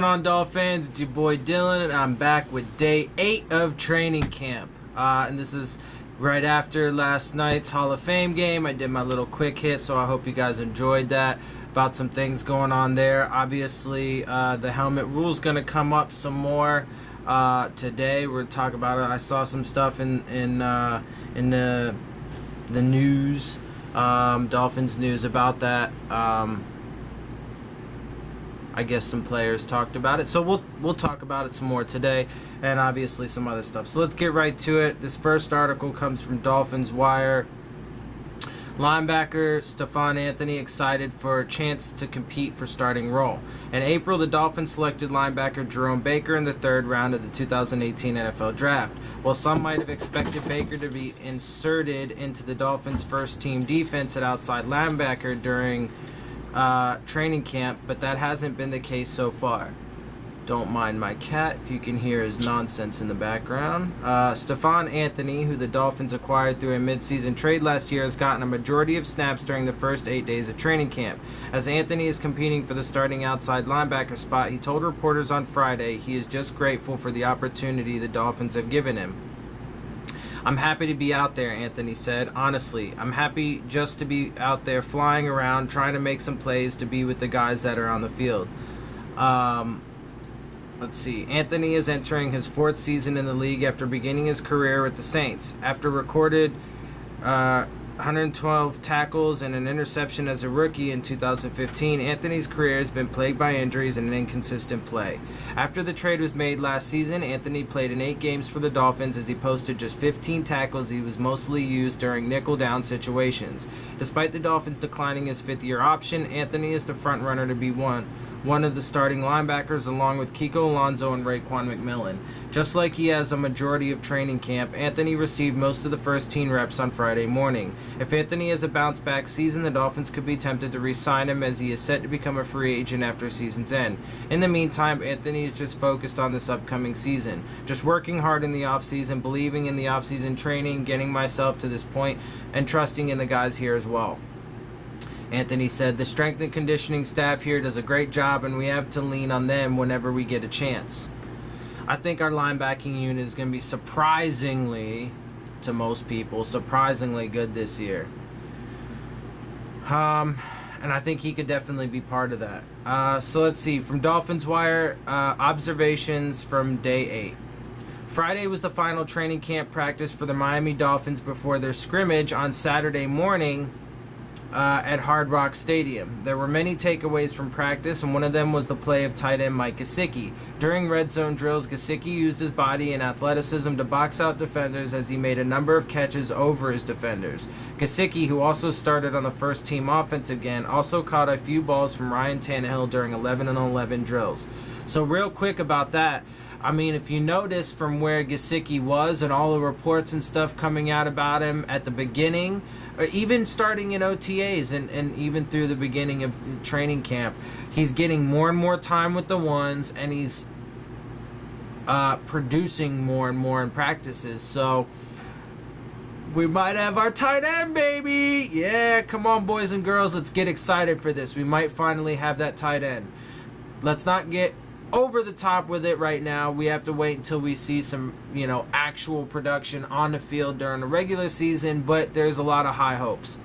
on, Dolphins? It's your boy Dillon, and I'm back with day 8 of training camp. And this is right after last night's Hall of Fame game. I did my little quick hit, so I hope you guys enjoyed that. About some things going on there. Obviously, the helmet rule's going to come up some more today. We're going to talk about it. I saw some stuff in the news, Dolphins news about that. I guess some players talked about it, so we'll talk about it some more today, and obviously some other stuff. So let's get right to it. This first article comes from Dolphins Wire. Linebacker Stephone Anthony excited for a chance to compete for starting role. In April, the Dolphins selected linebacker Jerome Baker in the 3rd round of the 2018 NFL Draft. While some might have expected Baker to be inserted into the Dolphins' first-team defense at outside linebacker during training camp, but that hasn't been the case so far. Don't mind my cat if you can hear his nonsense in the background. Stephone Anthony, who the Dolphins acquired through a midseason trade last year, has gotten a majority of snaps during the first 8 days of training camp. As Anthony is competing for the starting outside linebacker spot, he told reporters on Friday he is just grateful for the opportunity the Dolphins have given him. "I'm happy to be out there," Anthony said. "Honestly, I'm happy just to be out there flying around, trying to make some plays, to be with the guys that are on the field." Let's see. Anthony is entering his 4th season in the league after beginning his career with the Saints. After recorded 112 tackles and an interception as a rookie in 2015, Anthony's career has been plagued by injuries and inconsistent play. After the trade was made last season, Anthony played in 8 games for the Dolphins as he posted just 15 tackles. He was mostly used during nickel-down situations. Despite the Dolphins declining his 5th-year option, Anthony is the front-runner to be one of the starting linebackers, along with Kiko Alonso and Raekwon McMillan. Just like he has a majority of training camp, Anthony received most of the first-team reps on Friday morning. If Anthony has a bounce-back season, the Dolphins could be tempted to re-sign him, as he is set to become a free agent after season's end. In the meantime, Anthony is just focused on this upcoming season. "Just working hard in the offseason, believing in the offseason training, getting myself to this point, and trusting in the guys here as well," Anthony said. "The strength and conditioning staff here does a great job, and we have to lean on them whenever we get a chance." I think our linebacking unit is going to be surprisingly, to most people, surprisingly good this year. And I think he could definitely be part of that. So let's see. From Dolphins Wire, observations from day 8. Friday was the final training camp practice for the Miami Dolphins before their scrimmage on Saturday morning at Hard Rock Stadium. There were many takeaways from practice, and one of them was the play of tight end Mike Gesicki. During red zone drills, Gesicki used his body and athleticism to box out defenders as he made a number of catches over his defenders. Gesicki, who also started on the first-team offense again, also caught a few balls from Ryan Tannehill during 11-on-11 drills. So real quick about that, I mean, if you notice from where Gesicki was and all the reports and stuff coming out about him at the beginning, or even starting in OTAs and even through the beginning of training camp, he's getting more and more time with the ones, and he's producing more and more in practices. So we might have our tight end, baby! Yeah, come on, boys and girls, let's get excited for this. We might finally have that tight end. Let's not get over the top with it right now. We have to wait until we see some, actual production on the field during the regular season, but there's a lot of high hopes.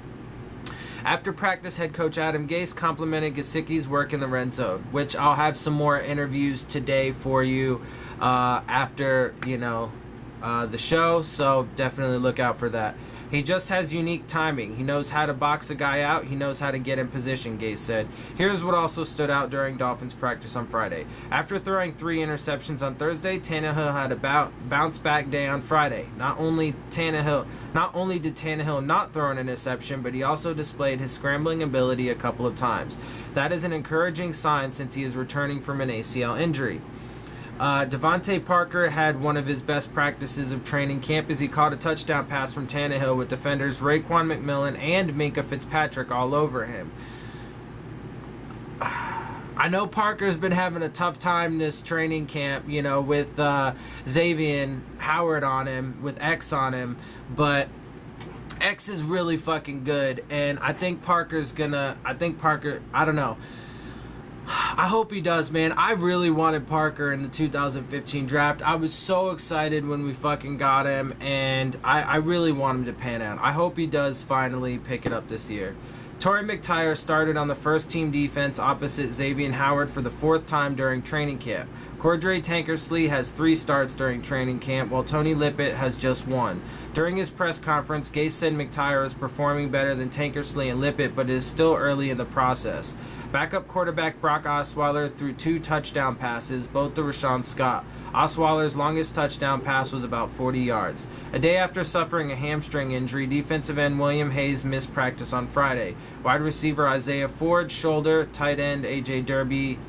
After practice, head coach Adam Gase complimented Gesicki's work in the red zone, which I'll have some more interviews today for you after, the show, so definitely look out for that. "He just has unique timing. He knows how to box a guy out. He knows how to get in position," Gase said. Here's what also stood out during Dolphins practice on Friday. After throwing 3 interceptions on Thursday, Tannehill had a bounce-back day on Friday. Not only did Tannehill not throw an interception, but he also displayed his scrambling ability a couple of times. That is an encouraging sign since he is returning from an ACL injury. Devontae Parker had one of his best practices of training camp as he caught a touchdown pass from Tannehill with defenders Raekwon McMillan and Minkah Fitzpatrick all over him. I know Parker's been having a tough time this training camp, with Xavier Howard on him, with X on him, but X is really fucking good, and I think I don't know. I hope he does, man. I really wanted Parker in the 2015 draft. I was so excited when we fucking got him, and I really want him to pan out. I hope he does finally pick it up this year. Torrey McTyer started on the first-team defense opposite Xavier Howard for the 4th time during training camp. Cordray Tankersley has 3 starts during training camp, while Tony Lippett has just 1. During his press conference, Gase said McTyer is performing better than Tankersley and Lippett, but it is still early in the process. Backup quarterback Brock Osweiler threw 2 touchdown passes, both to Rashawn Scott. Osweiler's longest touchdown pass was about 40 yards. A day after suffering a hamstring injury, defensive end William Hayes missed practice on Friday. Wide receiver Isaiah Ford, shoulder, tight end A.J. Derby,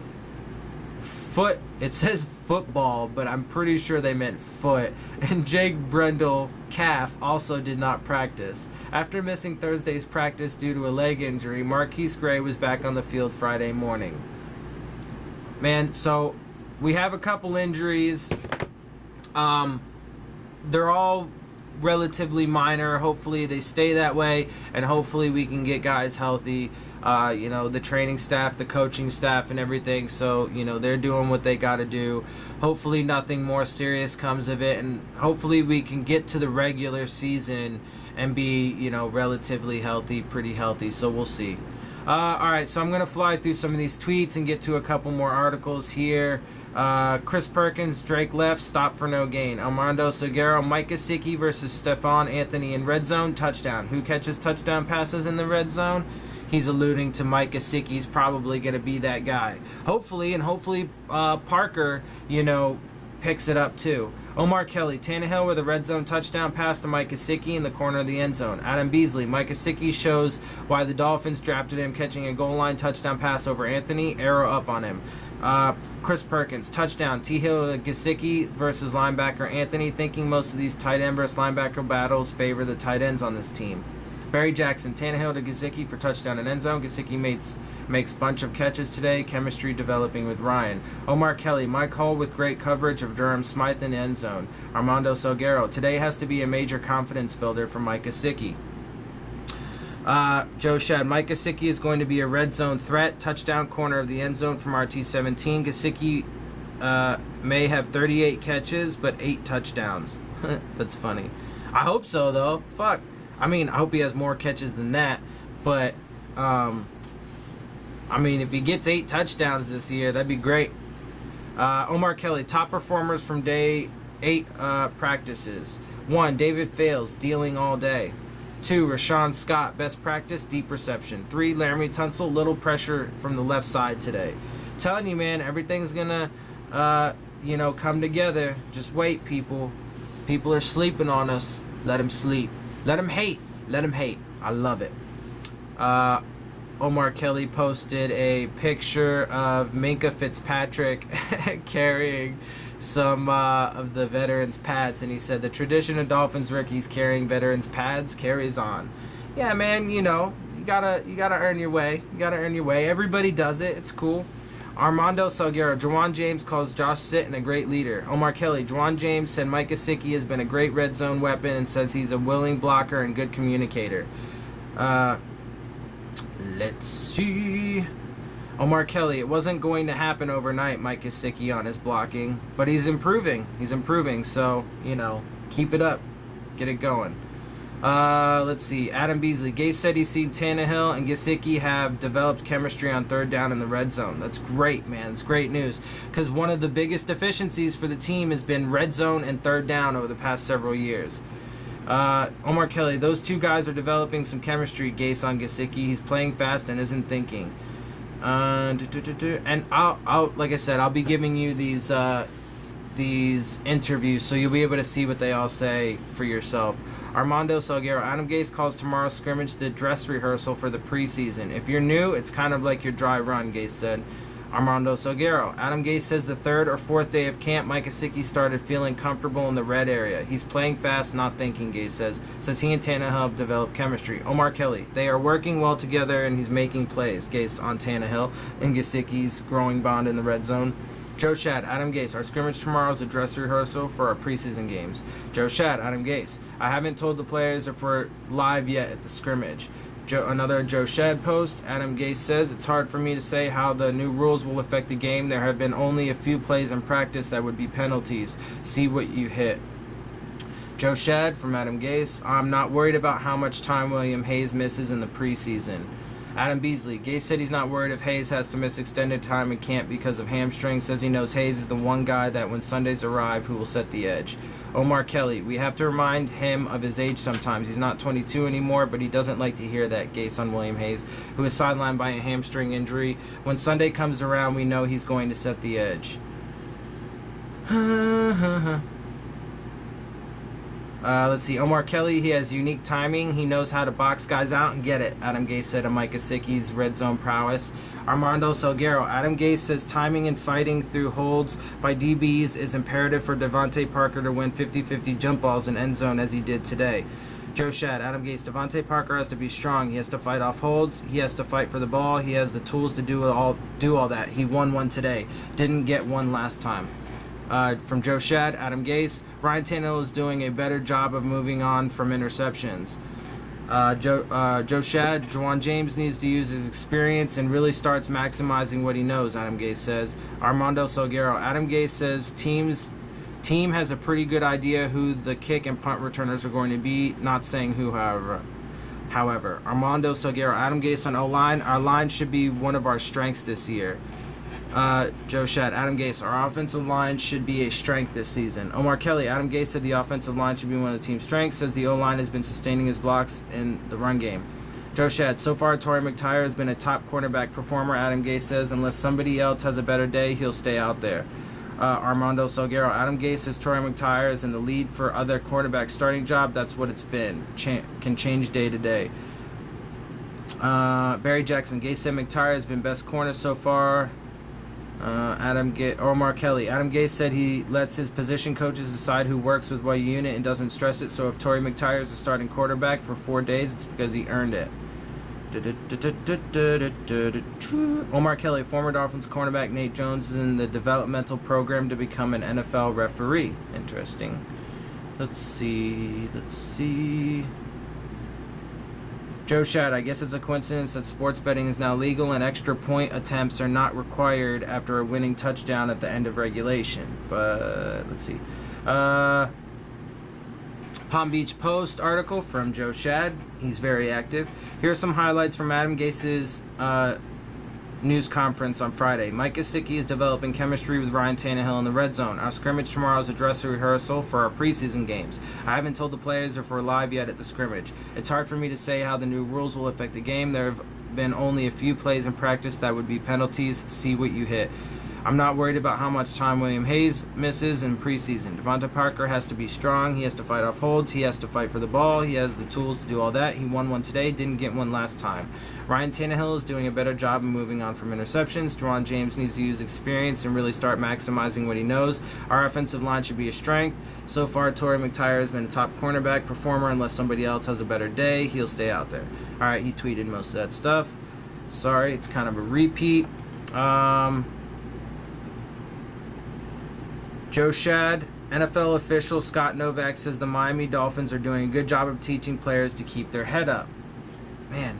foot. It says football, but I'm pretty sure they meant foot. And Jake Brendel, calf, also did not practice. After missing Thursday's practice due to a leg injury, Marquise Gray was back on the field Friday morning. Man, so we have a couple injuries. They're all relatively minor. Hopefully they stay that way, and hopefully we can get guys healthy. The training staff, the coaching staff, and everything. So, they're doing what they got to do. Hopefully nothing more serious comes of it, and hopefully we can get to the regular season and be, relatively healthy, pretty healthy. So we'll see. All right, so I'm going to fly through some of these tweets and get to a couple more articles here. Chris Perkins, Drake left, stop for no gain. Armando Salguero, Mike Gesicki versus Stephone Anthony in red zone, touchdown. Who catches touchdown passes in the red zone? He's alluding to Mike Gesicki's probably going to be that guy. Hopefully Parker, picks it up too. Omar Kelly, Tannehill with a red zone touchdown pass to Mike Gesicki in the corner of the end zone. Adam Beasley, Mike Gesicki shows why the Dolphins drafted him, catching a goal line touchdown pass over Anthony. Arrow up on him. Chris Perkins, touchdown. T. Hill Gesicki versus linebacker Anthony, thinking most of these tight end versus linebacker battles favor the tight ends on this team. Barry Jackson, Tannehill to Gesicki for touchdown and end zone. Gesicki makes bunch of catches today. Chemistry developing with Ryan. Omar Kelly, Mike Hull with great coverage of Durham Smythe in the end zone. Armando Salguero, today has to be a major confidence builder for Mike Gesicki. Joe Shad, Mike Gesicki is going to be a red zone threat. Touchdown corner of the end zone from RT17. Gesicki may have 38 catches, but 8 touchdowns. That's funny. I hope so, though. Fuck. I hope he has more catches than that. But, if he gets 8 touchdowns this year, that'd be great. Omar Kelly, top performers from day 8 practices. 1, David Fales, dealing all day. 2, Rashawn Scott, best practice, deep reception. 3, Laramie Tunsil, little pressure from the left side today. I'm telling you, man, everything's gonna, come together. Just wait, people. People are sleeping on us. Let them sleep. Let them hate. Let them hate. I love it. Omar Kelly posted a picture of Minkah Fitzpatrick carrying some of the veterans' pads, and he said the tradition of Dolphins rookies carrying veterans' pads carries on. Yeah, man, you gotta earn your way. You gotta earn your way. Everybody does it. It's cool. Armando Salguero, Juwan James calls Josh Sitton a great leader. Omar Kelly, Juwan James said Mike Gesicki has been a great red zone weapon and says he's a willing blocker and good communicator. Let's see. Omar Kelly, it wasn't going to happen overnight, Mike Gesicki on his blocking, but he's improving. He's improving, so, keep it up. Get it going. Let's see. Adam Beasley. Gase said he's seen Tannehill and Gesicki have developed chemistry on third down in the red zone. That's great, man. It's great news. Because one of the biggest deficiencies for the team has been red zone and third down over the past several years. Omar Kelly. Those two guys are developing some chemistry, Gase on Gesicki. He's playing fast and isn't thinking. And I'll like I said, I'll be giving you these interviews so you'll be able to see what they all say for yourself. Armando Salguero, Adam Gase calls tomorrow's scrimmage the dress rehearsal for the preseason. If you're new, it's kind of like your dry run, Gase said. Armando Salguero, Adam Gase says the 3rd or 4th day of camp, Mike Gesicki started feeling comfortable in the red area. He's playing fast, not thinking, Gase says he and Tannehill have developed chemistry. Omar Kelly, they are working well together and he's making plays, Gase on Tannehill and Gesicki's growing bond in the red zone. Joe Shad, Adam Gase, our scrimmage tomorrow is a dress rehearsal for our preseason games. Joe Shad, Adam Gase, I haven't told the players if we're live yet at the scrimmage. Another Joe Shad post. Adam Gase says, it's hard for me to say how the new rules will affect the game. There have been only a few plays in practice that would be penalties. See what you hit. Joe Shad from Adam Gase, I'm not worried about how much time William Hayes misses in the preseason. Adam Beasley, Gase said he's not worried if Hayes has to miss extended time in camp because of hamstring. Says he knows Hayes is the one guy that when Sundays arrive who will set the edge. Omar Kelly, we have to remind him of his age sometimes. He's not 22 anymore, but he doesn't like to hear that. Gase on William Hayes, who is sidelined by a hamstring injury. When Sunday comes around, we know he's going to set the edge. Let's see. Omar Kelly, he has unique timing. He knows how to box guys out and get it. Adam Gase said of Mike Gesicki's red zone prowess. Armando Salguero. Adam Gase says timing and fighting through holds by DBs is imperative for Devontae Parker to win 50-50 jump balls in end zone as he did today. Joe Shad, Adam Gase, Devontae Parker has to be strong. He has to fight off holds. He has to fight for the ball. He has the tools to do all that. He won one today. Didn't get one last time. From Joe Shad, Adam Gase, Ryan Tannehill is doing a better job of moving on from interceptions. Joe Shad, Juwan James needs to use his experience and really starts maximizing what he knows, Adam Gase says. Armando Salguero, Adam Gase says team has a pretty good idea who the kick and punt returners are going to be, not saying who, however. Armando Salguero, Adam Gase on O-line, our line should be one of our strengths this year. Joe Shad, Adam Gase, our offensive line should be a strength this season. Omar Kelly, Adam Gase said the offensive line should be one of the team's strengths, says the O-line has been sustaining his blocks in the run game. Joe Shad, so far Torrey McTyer has been a top cornerback performer, Adam Gase says, unless somebody else has a better day, he'll stay out there. Armando Salguero, Adam Gase says Torrey McTyer is in the lead for other cornerback starting job, that's what it's been. Can change day to day. Barry Jackson, Gase said McTyer has been best corner so far. Omar Kelly, Adam Gase said he lets his position coaches decide who works with what unit and doesn't stress it, so if Torrey McTyer is a starting quarterback for 4 days, it's because he earned it. Omar Kelly, former Dolphins cornerback Nate Jones is in the developmental program to become an NFL referee. Interesting. Let's see. Joe Shad, I guess it's a coincidence that sports betting is now legal and extra point attempts are not required after a winning touchdown at the end of regulation. But let's see. Palm Beach Post article from Joe Shad. He's very active. Here are some highlights from Adam Gase's news conference on Friday. Mike Gesicki is developing chemistry with Ryan Tannehill in the red zone. Our scrimmage tomorrow is a dress rehearsal for our preseason games. I haven't told the players if we're live yet at the scrimmage. It's hard for me to say how the new rules will affect the game. There have been only a few plays in practice that would be penalties. See what you hit. I'm not worried about how much time William Hayes misses in preseason. Devontae Parker has to be strong. He has to fight off holds. He has to fight for the ball. He has the tools to do all that. He won one today, didn't get one last time. Ryan Tannehill is doing a better job of moving on from interceptions. Juwan James needs to use experience and really start maximizing what he knows. Our offensive line should be a strength. So far, Torrey McTyer has been a top cornerback performer. Unless somebody else has a better day, he'll stay out there. All right, he tweeted most of that stuff. Sorry, it's kind of a repeat. Joe Shad, NFL official Scott Novak says the Miami Dolphins are doing a good job of teaching players to keep their head up. Man.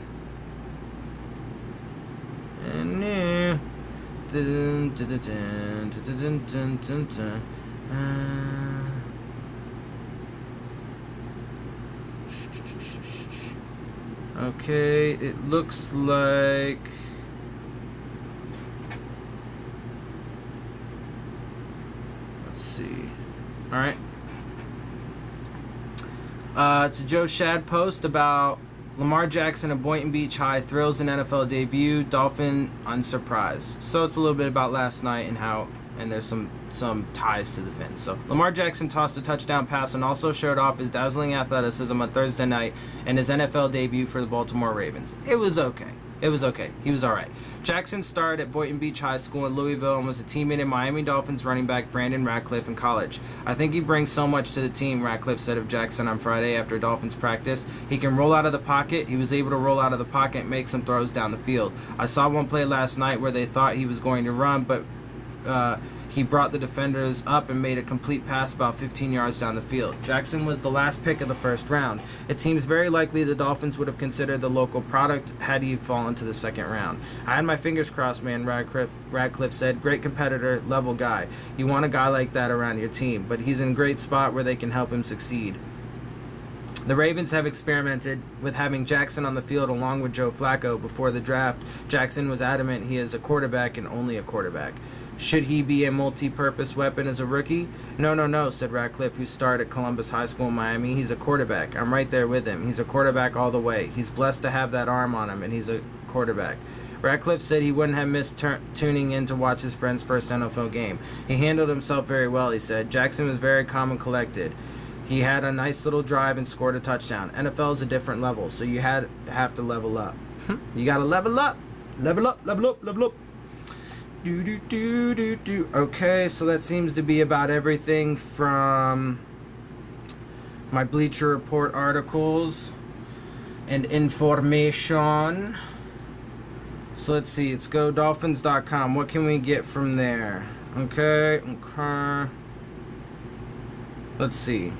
Okay, it looks like... All right. It's a Joe Shad post about Lamar Jackson of Boynton Beach High thrills an NFL debut, Dolphin unsurprised. So it's a little bit about last night and there's some ties to the Phins. So Lamar Jackson tossed a touchdown pass and also showed off his dazzling athleticism on Thursday night in his NFL debut for the Baltimore Ravens. It was okay. He was all right. Jackson starred at Boynton Beach High School in Louisville and was a teammate in Miami Dolphins running back Brandon Ratcliffe in college. I think he brings so much to the team, Ratcliffe said of Jackson on Friday after Dolphins practice. He can roll out of the pocket. He was able to roll out of the pocket and make some throws down the field. I saw one play last night where they thought he was going to run, but he brought the defenders up and made a complete pass about 15 yards down the field. Jackson was the last pick of the first round. It seems very likely the Dolphins would have considered the local product had he fallen to the second round. I had my fingers crossed, man, Radcliffe said. Great competitor, level guy. You want a guy like that around your team, but he's in a great spot where they can help him succeed. The Ravens have experimented with having Jackson on the field along with Joe Flacco. Before the draft, Jackson was adamant he is a quarterback and only a quarterback. Should he be a multi-purpose weapon as a rookie? No, said Radcliffe, who starred at Columbus High School in Miami. He's a quarterback. I'm right there with him. He's a quarterback all the way. He's blessed to have that arm on him, and he's a quarterback. Radcliffe said he wouldn't have missed tuning in to watch his friend's first NFL game. He handled himself very well, he said. Jackson was very calm and collected. He had a nice little drive and scored a touchdown. NFL is a different level, so you have to level up. You got to level up. Level up. Okay, so that seems to be about everything from my Bleacher Report articles and information. So let's see. Let's go Dolphins.com. What can we get from there? Okay. Let's see.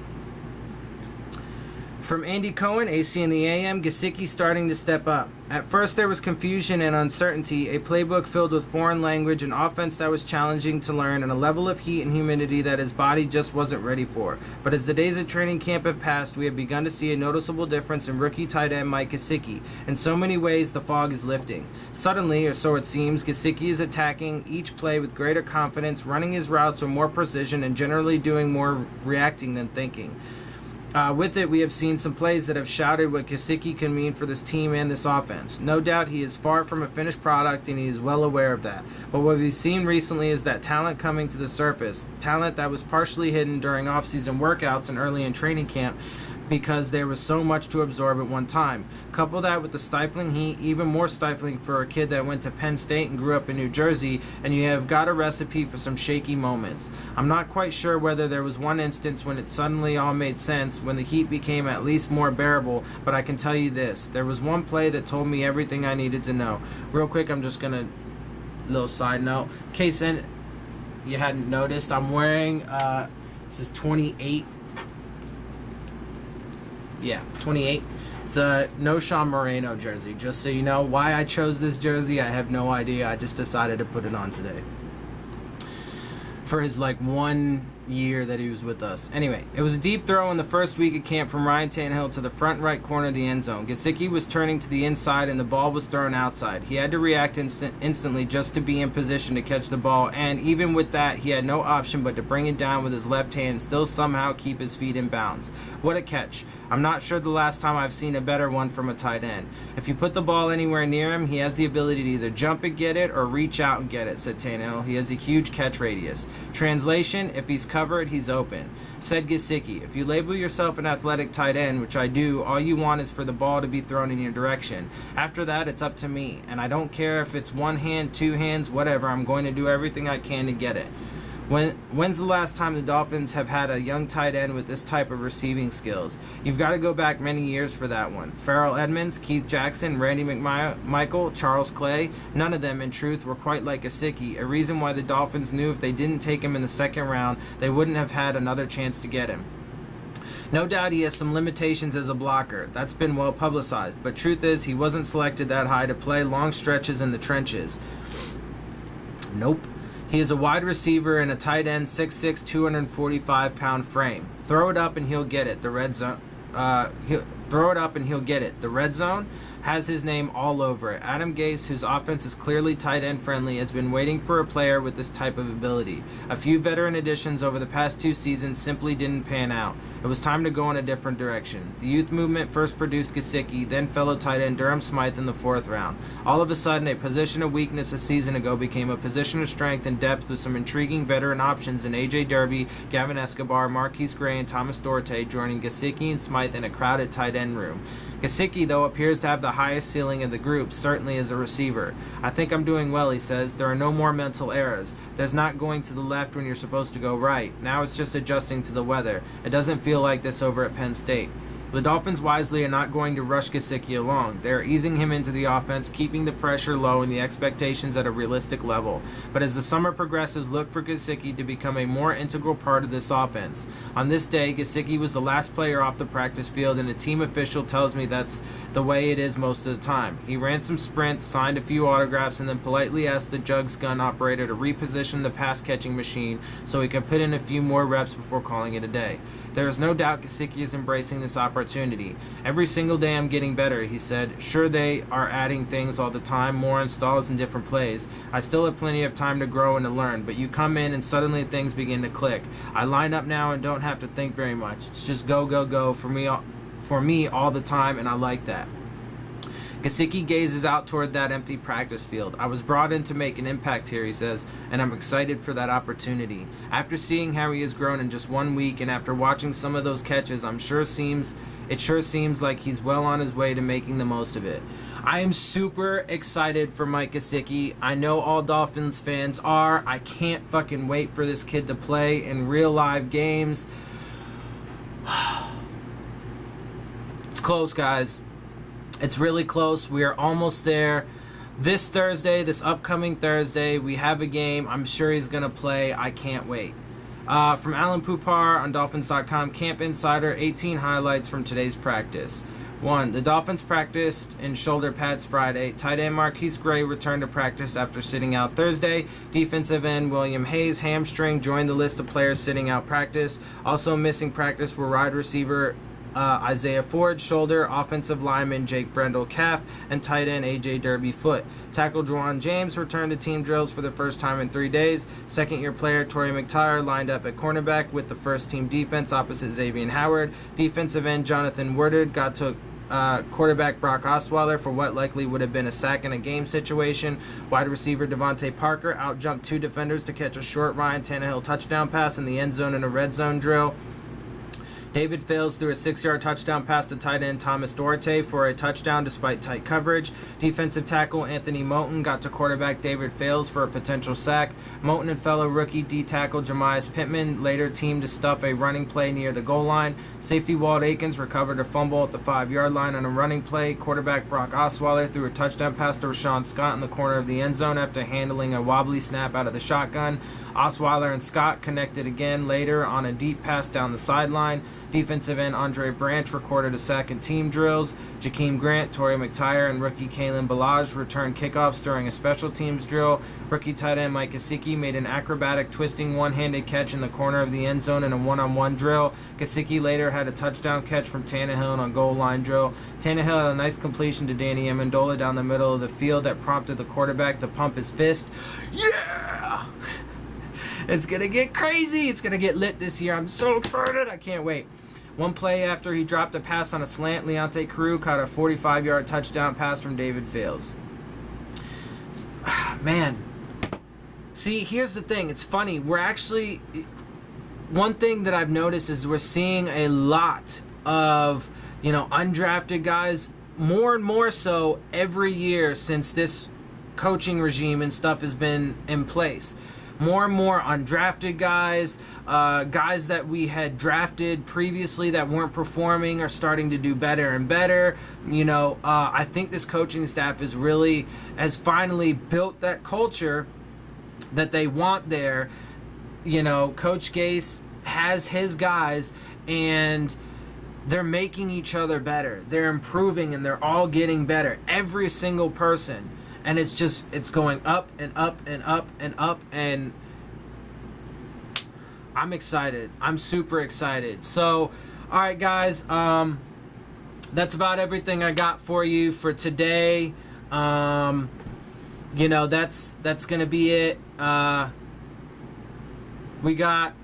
From Andy Cohen, AC in the AM, Gesicki starting to step up. At first there was confusion and uncertainty, a playbook filled with foreign language, an offense that was challenging to learn, and a level of heat and humidity that his body just wasn't ready for. But as the days of training camp have passed, we have begun to see a noticeable difference in rookie tight end Mike Gesicki. In so many ways, the fog is lifting. Suddenly, or so it seems, Gesicki is attacking each play with greater confidence, running his routes with more precision, and generally doing more reacting than thinking. With it, we have seen some plays that have shouted what Gesicki can mean for this team and this offense. No doubt he is far from a finished product, and he is well aware of that. But what we've seen recently is that talent coming to the surface, talent that was partially hidden during off-season workouts and early in training camp, because there was so much to absorb at one time. Couple that with the stifling heat, even more stifling for a kid that went to Penn State and grew up in New Jersey, and you have got a recipe for some shaky moments. I'm not quite sure whether there was one instance when it suddenly all made sense, when the heat became at least more bearable, but I can tell you this. There was one play that told me everything I needed to know. Real quick, I'm just going to, little side note, in case you hadn't noticed, I'm wearing, this is 28. Yeah, 28. It's a No Sean Moreno jersey. Just so you know why I chose this jersey, I have no idea. I just decided to put it on today. For his 1 year that he was with us. Anyway, it was a deep throw in the first week of camp from Ryan Tannehill to the front right corner of the end zone. Gesicki was turning to the inside and the ball was thrown outside. He had to react instantly just to be in position to catch the ball, and even with that, he had no option but to bring it down with his left hand and still somehow keep his feet in bounds. What a catch. I'm not sure the last time I've seen a better one from a tight end. If you put the ball anywhere near him, he has the ability to either jump and get it or reach out and get it, said Tannehill. He has a huge catch radius. Translation, if he's covered, he's open. Said Gesicki, if you label yourself an athletic tight end, which I do, all you want is for the ball to be thrown in your direction. After that, it's up to me, and I don't care if it's one hand, two hands, whatever, I'm going to do everything I can to get it. When's the last time the Dolphins have had a young tight end with this type of receiving skills? You've got to go back many years for that one. Farrell Edmonds, Keith Jackson, Randy McMichael, Charles Clay, none of them, in truth, were quite like Gesicki, a reason why the Dolphins knew if they didn't take him in the second round, they wouldn't have had another chance to get him. No doubt he has some limitations as a blocker. That's been well publicized, but truth is he wasn't selected that high to play long stretches in the trenches. Nope. He is a wide receiver and a tight end, 6'6", 245-pound frame. Throw it up and he'll get it. The red zone. The red zone has his name all over it. Adam Gase, whose offense is clearly tight end friendly, has been waiting for a player with this type of ability. A few veteran additions over the past 2 seasons simply didn't pan out. It was time to go in a different direction. The youth movement first produced Gesicki, then fellow tight end Durham Smythe in the 4th round. All of a sudden, a position of weakness a season ago became a position of strength and depth with some intriguing veteran options in A.J. Derby, Gavin Escobar, Marquise Gray, and Thomas Duarte joining Gesicki and Smythe in a crowded tight end room. Gesicki, though, appears to have the highest ceiling of the group, certainly as a receiver. I think I'm doing well, he says. There are no more mental errors. There's not going to the left when you're supposed to go right. Now it's just adjusting to the weather. It doesn't feel like this over at Penn State. The Dolphins wisely are not going to rush Gesicki along. They are easing him into the offense, keeping the pressure low and the expectations at a realistic level. But as the summer progresses, look for Gesicki to become a more integral part of this offense. On this day, Gesicki was the last player off the practice field, and a team official tells me that's the way it is most of the time. He ran some sprints, signed a few autographs, and then politely asked the jugs gun operator to reposition the pass-catching machine so he could put in a few more reps before calling it a day. There is no doubt Gesicki is embracing this opportunity. Every single day I'm getting better, he said. Sure, they are adding things all the time, more installs and different plays. I still have plenty of time to grow and to learn, but you come in and suddenly things begin to click. I line up now and don't have to think very much. It's just go, go, go for me all the time, and I like that. Gesicki gazes out toward that empty practice field. I was brought in to make an impact here, he says, and I'm excited for that opportunity. After seeing how he has grown in just 1 week and after watching some of those catches, it sure seems like he's well on his way to making the most of it. I am super excited for Mike Gesicki. I know all Dolphins fans are. I can't fucking wait for this kid to play in real live games. It's close, guys. It's really close. We are almost there. This Thursday, this upcoming Thursday, we have a game. I'm sure he's going to play. I can't wait. From Alan Pupar on Dolphins.com, Camp Insider, 18 highlights from today's practice. 1. The Dolphins practiced in shoulder pads Friday. Tight end Marquise Gray returned to practice after sitting out Thursday. Defensive end William Hayes, hamstring, joined the list of players sitting out practice. Also missing practice were wide receiver Isaiah Ford, shoulder, offensive lineman Jake Brendel, calf, and tight end AJ Derby, foot. Tackle Juwan James returned to team drills for the first time in 3 days. Second-year player Torrey McTyer lined up at cornerback with the first-team defense opposite Xavier Howard. Defensive end Jonathan Woodard got to quarterback Brock Osweiler for what likely would have been a sack in a game situation. Wide receiver Devontae Parker outjumped 2 defenders to catch a short Ryan Tannehill touchdown pass in the end zone in a red zone drill. David Phils threw a 6-yard touchdown pass to tight end Thomas Duarte for a touchdown despite tight coverage. Defensive tackle Anthony Moten got to quarterback David Phils for a potential sack. Moten and fellow rookie D-tackle Jemias Pittman later teamed to stuff a running play near the goal line. Safety Walt Aikens recovered a fumble at the 5-yard line on a running play. Quarterback Brock Osweiler threw a touchdown pass to Rashawn Scott in the corner of the end zone after handling a wobbly snap out of the shotgun. Osweiler and Scott connected again later on a deep pass down the sideline. Defensive end Andre Branch recorded a sack in team drills. Jakeem Grant, Torrey McTyer, and rookie Kalen Ballage returned kickoffs during a special teams drill. Rookie tight end Mike Gesicki made an acrobatic twisting one-handed catch in the corner of the end zone in a one-on-one drill. Gesicki later had a touchdown catch from Tannehill in a goal line drill. Tannehill had a nice completion to Danny Amendola down the middle of the field that prompted the quarterback to pump his fist. Yeah! It's going to get crazy. It's going to get lit this year. I'm so excited. I can't wait. One play after he dropped a pass on a slant, Leonte Carew caught a 45-yard touchdown pass from David Phils. Man. See, here's the thing. It's funny. We're actually... One thing that I've noticed is we're seeing a lot of, undrafted guys, more and more so every year since this coaching regime and stuff has been in place. More and more undrafted guys, guys that we had drafted previously that weren't performing are starting to do better and better. I think this coaching staff has finally built that culture that they want there. Coach Gase has his guys, and they're making each other better. They're improving, and they're all getting better. Every single person. And it's going up and up and up and up, and I'm excited. I'm super excited. So, all right, guys, that's about everything I got for you for today. That's going to be it. We got,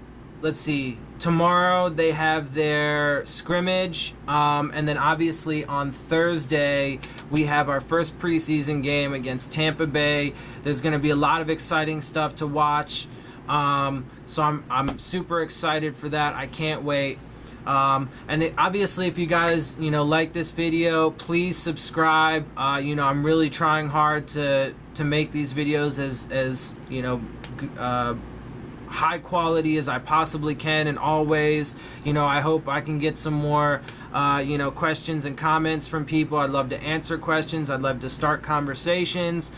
let's see, tomorrow they have their scrimmage, and then obviously on Thursday we have our first preseason game against Tampa Bay. There's going to be a lot of exciting stuff to watch, so I'm super excited for that. I can't wait. Obviously, if you guys like this video, please subscribe. I'm really trying hard to make these videos as high quality as I possibly can, and always, I hope I can get some more, questions and comments from people. I'd love to answer questions. I'd love to start conversations.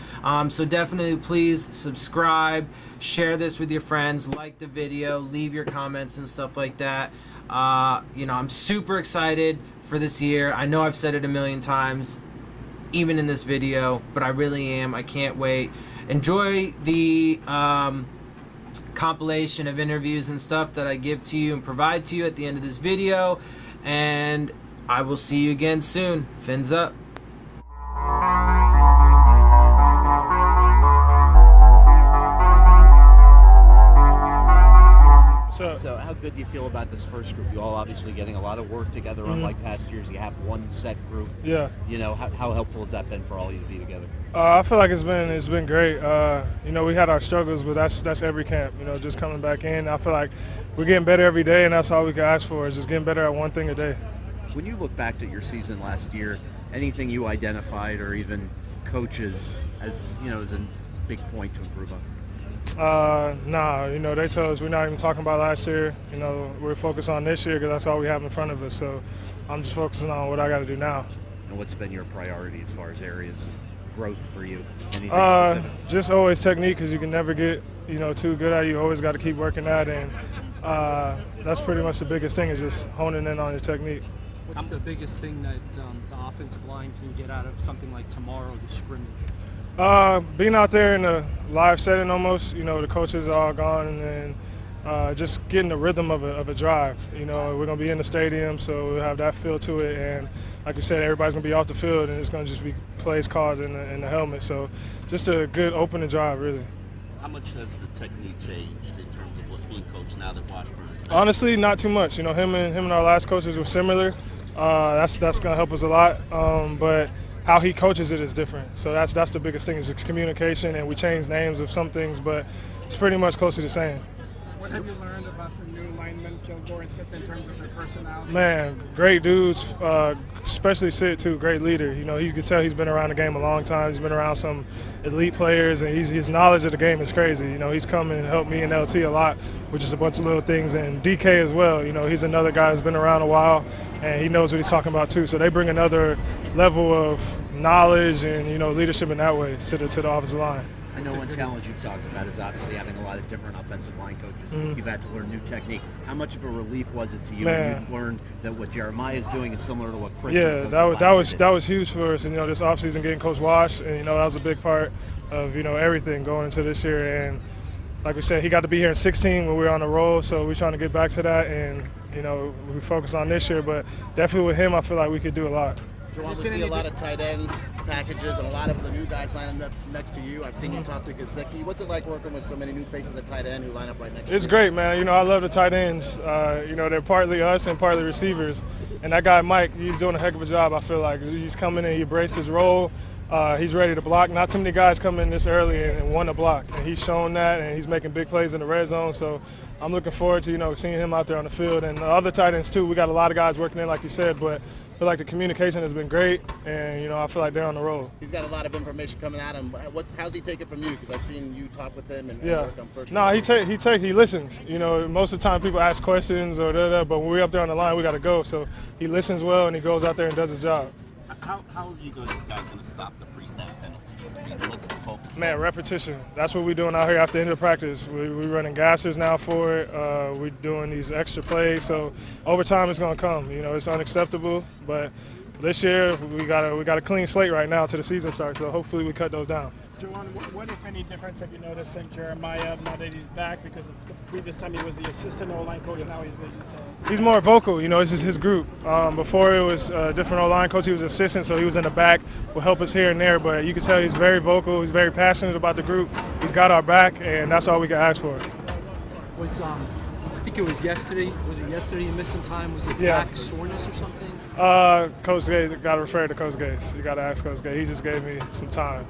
So definitely please subscribe, share this with your friends, like the video, leave your comments and stuff like that. I'm super excited for this year. I know I've said it a million times, even in this video, but I really am. I can't wait. Enjoy the compilation of interviews and stuff that I give to you and provide to you at the end of this video, and I will see you again soon. Fins up. So how good do you feel about this first group? You all obviously getting a lot of work together, unlike past years. You have one set group. Yeah. How helpful has that been for all of you to be together? I feel like it's been great. We had our struggles, but that's every camp. Just coming back in. I feel like we're getting better every day, and that's all we can ask for is just getting better at one thing a day. When you look back at your season last year, anything you identified or even coaches as a big point to improve on? They told us we're not even talking about last year. We're focused on this year because that's all we have in front of us. So I'm just focusing on what I got to do now. And what's been your priority as far as areas of growth for you? Anything specific? Just always technique, because you can never get too good at it. You always got to keep working at it, and that's pretty much the biggest thing is just honing in on your technique. What's the biggest thing that the offensive line can get out of something like tomorrow, the scrimmage? Being out there in a live setting almost, the coaches are all gone, and then just getting the rhythm of a drive. We're going to be in the stadium, so we'll have that feel to it. And like you said, everybody's going to be off the field, and it's going to just be plays called in the helmet. So just a good opening drive, really. How much has the technique changed in terms of what's being coached now that Washburn is back? Honestly, not too much. Him and our last coaches were similar. That's going to help us a lot. But how he coaches it is different. So that's the biggest thing is it's communication, and we change names of some things, but it's pretty much close to the same. What have you learned about the new linemen, Kilgore and Sid, in terms of their personality? Man, great dudes, especially Sid too, great leader. You could tell he's been around the game a long time. He's been around some elite players, and his knowledge of the game is crazy. He's come and helped me and LT a lot, which is a bunch of little things, and DK as well. He's another guy that's been around a while, and he knows what he's talking about too. So they bring another level of knowledge and leadership in that way to the offensive line. I know one challenge you've talked about is obviously having a lot of different offensive line coaches. You've had to learn new technique. How much of a relief was it to you when you learned that what Jeremiah is doing is similar to what Kris? Yeah, that was huge for us. And this offseason getting Coach Wash, and that was a big part of everything going into this year. And like we said, he got to be here in 16 when we were on the roll, so we're trying to get back to that. And we focus on this year, but definitely with him, I feel like we could do a lot. We see a lot of tight ends packages and a lot of the new guys lining up next to you. I've seen you talk to Gesicki. What's it like working with so many new faces at tight end who line up right next to you? It's great, man. I love the tight ends. They're partly us and partly receivers. And that guy, Mike, he's doing a heck of a job, I feel like. He's coming in, he embraced his role. He's ready to block. Not too many guys come in this early and want to block. And he's shown that, and he's making big plays in the red zone. So I'm looking forward to, seeing him out there on the field. And the other tight ends, too. We got a lot of guys working in, like you said, but I feel like the communication has been great, and I feel like they're on the roll. He's got a lot of information coming at him. How's he take it from you? Because I've seen you talk with him and yeah. work on first. No, he listens. Most of the time people ask questions or but when we're up there on the line, we got to go. So he listens well, and he goes out there and does his job. How are you guys going to stop the pre-snap penalties? What's the focus? Man, repetition. That's what we're doing out here after the end of practice. We're running gassers now for it. We're doing these extra plays. So overtime is going to come. It's unacceptable. But this year we got a clean slate right now to the season starts. So hopefully we cut those down. Juwan, what if any difference have you noticed in Jeremiah now that he's back? Because of the previous time he was the assistant O-line coach, now he's more vocal. It's just his group. Before it was a different O-line coach, he was assistant, so he was in the back, will help us here and there. But you can tell he's very vocal. He's very passionate about the group. He's got our back, and that's all we can ask for. I think it was yesterday. Was it yesterday you missed some time? Was it back soreness or something? Coach Gase, got to refer to Coach Gase. You got to ask Coach Gase. He just gave me some time.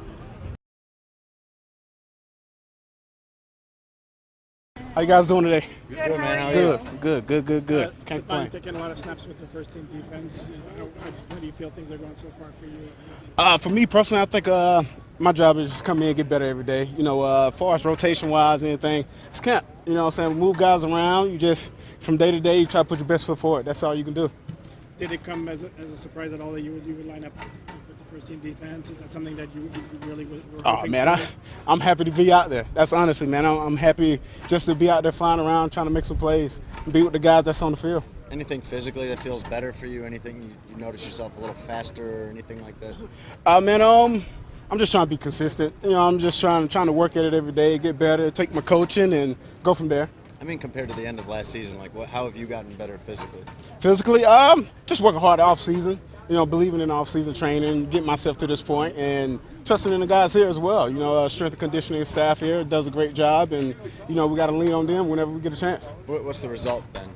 How you guys doing today? Good, man. How are you? Good. Can't Stephone complain. taking a lot of snaps with the first team defense. How do you feel things are going so far for you? For me personally, I think my job is just come in and get better every day. You know, as far as rotation-wise, anything, it's camp. You know what I'm saying? Move guys around. You just, from day to day, you try to put your best foot forward. That's all you can do. Did it come as a surprise at all that you would line up with the first team defense? Is that something that you really were hoping Oh, man, for? I'm happy to be out there. That's honestly, man. I'm happy just to be out there flying around, trying to make some plays, and be with the guys that's on the field. Anything physically that feels better for you? Anything you notice yourself a little faster or anything like that? I'm just trying to be consistent. You know, I'm just trying to work at it every day, get better, take my coaching, and go from there. I mean, compared to the end of last season, like how have you gotten better physically? Physically, just working hard off season. You know, believing in off season training, getting myself to this point, and trusting in the guys here as well. You know, strength and conditioning staff here does a great job, and you know we got to lean on them whenever we get a chance. What's the result then?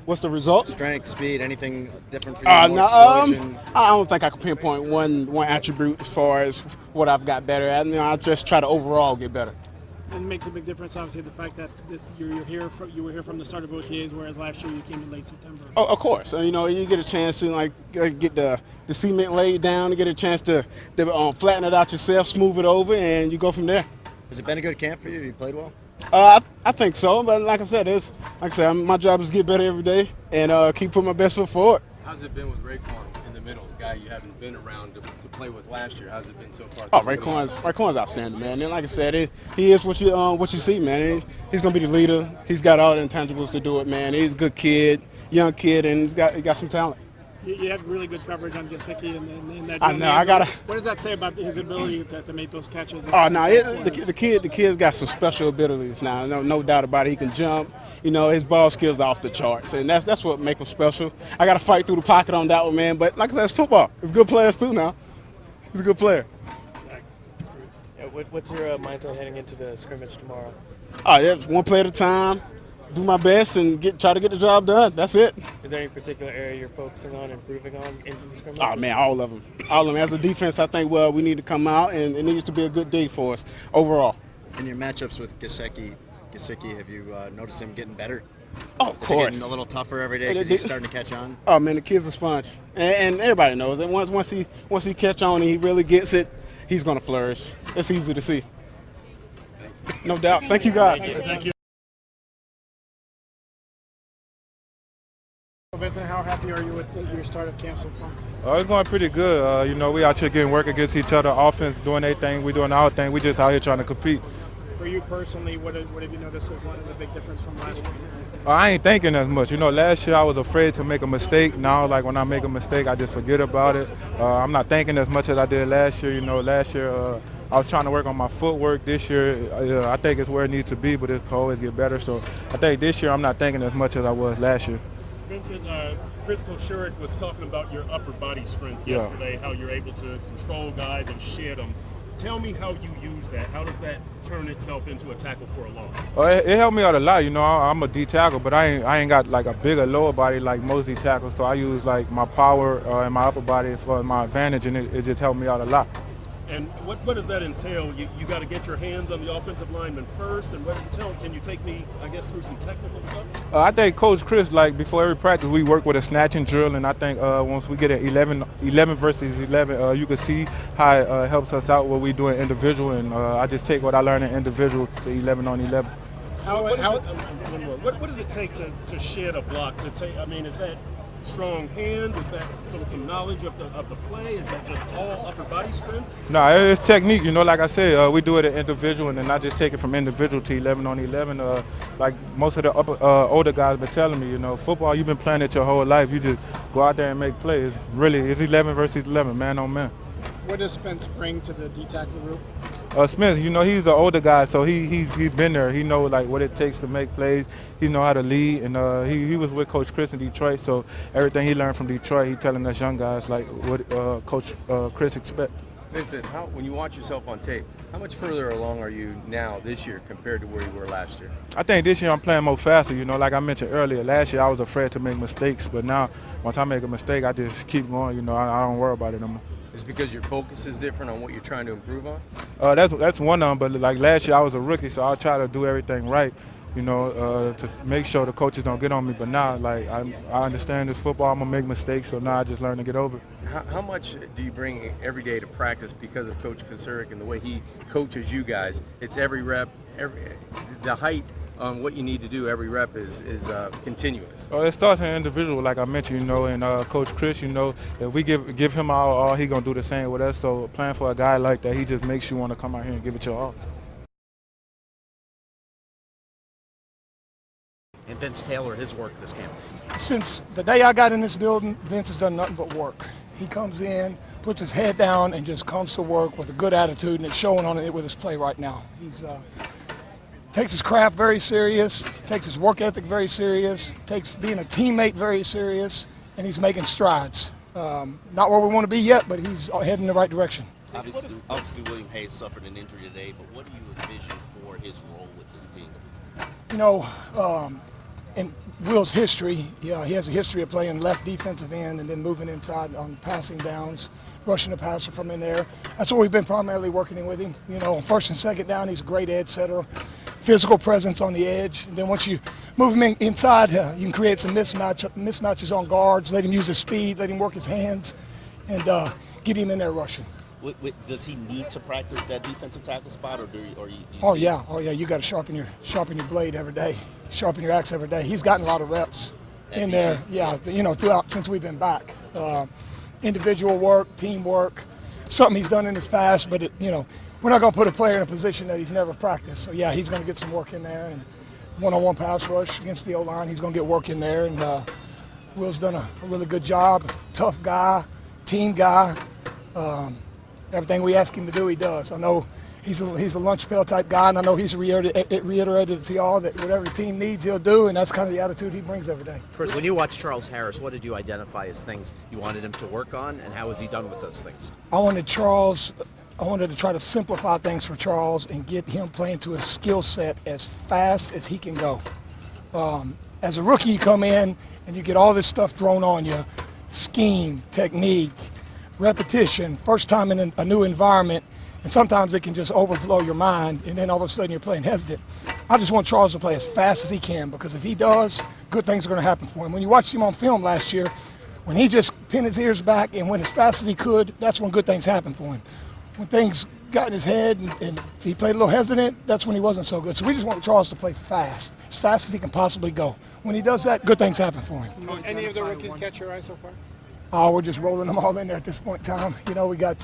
What's the result? Strength, speed, anything different for you? More explosion? I don't think I can pinpoint one attribute as far as what I've got better at. You know, I just try to overall get better. It makes a big difference, obviously, the fact that you were here from the start of OTAs, whereas last year you came in late September. Oh, of course. You know, you get a chance to get the cement laid down, to get a chance to flatten it out yourself, smooth it over, and you go from there. Has it been a good camp for you? You played well? I think so, but like I said, my job is to get better every day and keep putting my best foot forward. How's it been with Raekwon in the middle, the guy you haven't been around to play with last year? How's it been so far? Oh, Raekwon's outstanding, man. And like I said, he is what you see, man. He's gonna be the leader. He's got all the intangibles to do it, man. He's a good kid, young kid, and he got some talent. You had really good coverage on Gesicki in that. I know. What does that say about his ability to make those catches? Oh no, the kid's got some special abilities now. No doubt about it. He can jump. You know, his ball skills are off the charts, and that's what makes him special. I got to fight through the pocket on that one, man. But like I said, it's football. It's good players too now. He's a good player. Yeah, what's your mindset heading into the scrimmage tomorrow? Oh, yeah, one play at a time. Do my best and try to get the job done. That's it. Is there any particular area you're focusing on, improving on into the scrimmage? Oh, man, all of them. All of them. As a defense, I think, we need to come out, and it needs to be a good day for us overall. In your matchups with Gesicki, have you noticed him getting better? Oh, of course. Getting a little tougher every day because he's starting to catch on? Oh, man, the kid's a sponge. And everybody knows that once he catch on and he really gets it, he's going to flourish. It's easy to see. No doubt. Thank you, guys. Thank you. Vincent, how happy are you with your start of camp so far? It's going pretty good. You know, we out here getting work against each other. Offense doing their thing, we doing our thing. We just out here trying to compete. For you personally, what have you noticed as a big difference from last year? I ain't thinking as much. You know, last year I was afraid to make a mistake. Now, like when I make a mistake, I just forget about it. I'm not thinking as much as I did last year. You know, last year I was trying to work on my footwork. This year, I think it's where it needs to be, but it can always get better. So I think this year I'm not thinking as much as I was last year. Vincent, Kris Kocurek was talking about your upper body strength yesterday, how you're able to control guys and shed them. Tell me how you use that. How does that turn itself into a tackle for a loss? It helped me out a lot. You know, I'm a D tackle, but I ain't got like a bigger lower body like most D tackles. So I use like my power and my upper body for my advantage, and it just helped me out a lot. And what does that entail? You got to get your hands on the offensive lineman first, and can you take me, I guess, through some technical stuff? I think Coach Kris, like before every practice, we work with a snatching drill, and I think once we get an 11 versus 11, you can see how it helps us out what we do in individual, and I just take what I learned in individual to 11 on 11. What does it take to shed a block? I mean, is that strong hands? Is that some knowledge of the play? Is that just all upper body strength? No, it's technique. You know, like I said, we do it at individual, and then I just take it from individual to 11 on 11. Like most of the older guys been telling me, you know, football, you've been playing it your whole life. You just go out there and make plays. It's 11 versus 11, man on man. What does Spence bring to the D tackle group? Smith, you know, he's the older guy, so he's been there. He knows like what it takes to make plays. He know how to lead, and he was with Coach Kris in Detroit, so everything he learned from Detroit, he telling us young guys like what Coach Kris expect. Vincent, when you watch yourself on tape, how much further along are you now this year compared to where you were last year? I think this year I'm playing more faster. You know, like I mentioned earlier, last year I was afraid to make mistakes, but now once I make a mistake, I just keep going. You know, I don't worry about it no more. Is it because your focus is different on what you're trying to improve on? That's one of them, but like last year I was a rookie, so I'll try to do everything right. to make sure the coaches don't get on me. But now, like, I understand this football. I'm gonna make mistakes, so now I just learn to get over it. How much do you bring every day to practice because of Coach Kocurek and the way he coaches you guys? It's every rep, the height on what you need to do every rep is continuous. It starts in individual, like I mentioned, and Coach Kris, if we give him our all, he gonna do the same with us. So playing for a guy like that, he just makes you want to come out here and give it your all. And Vince Taylor, his work this camp. Since the day I got in this building, Vince has done nothing but work. He comes in, puts his head down, and just comes to work with a good attitude, and it's showing on it with his play right now. He's takes his craft very serious, takes his work ethic very serious, takes being a teammate very serious, and he's making strides. Not where we want to be yet, but he's heading in the right direction. Obviously, William Hayes suffered an injury today, but what do you envision for his role with this team? In Will's history, he has a history of playing left defensive end and then moving inside on passing downs, rushing the passer from in there. That's what we've been primarily working in with him. On first and second down, he's a great edge setter, physical presence on the edge. And then once you move him inside, you can create some mismatches on guards, let him use his speed, let him work his hands, and get him in there rushing. Does he need to practice that defensive tackle spot, or you Oh yeah. You got to sharpen your blade every day, sharpen your axe every day. He's gotten a lot of reps in there. Yeah, throughout since we've been back. Individual work, teamwork, something he's done in his past. But we're not going to put a player in a position that he's never practiced. So yeah, he's going to get some work in there, and one-on-one pass rush against the O-line, he's going to get work in there. And Will's done a really good job. Tough guy, team guy. Everything we ask him to do, he does. I know he's a lunch pail type guy, and I know he's reiterated to y'all that whatever the team needs, he'll do, and that's kind of the attitude he brings every day. Kris, when you watch Charles Harris, what did you identify as things you wanted him to work on, and how has he done with those things? I wanted to try to simplify things for Charles and get him playing to his skill set as fast as he can go. As a rookie, you come in and you get all this stuff thrown on you, scheme, technique, repetition, first time in a new environment, and sometimes it can just overflow your mind, and then all of a sudden you're playing hesitant. I just want Charles to play as fast as he can, because if he does, good things are going to happen for him. When you watched him on film last year, when he just pinned his ears back and went as fast as he could, that's when good things happened for him. When things got in his head and he played a little hesitant, that's when he wasn't so good. So we just want Charles to play fast as he can possibly go. When he does that, good things happen for him. Any of the rookies catch your eye so far? We're just rolling them all in there at this point in time. We got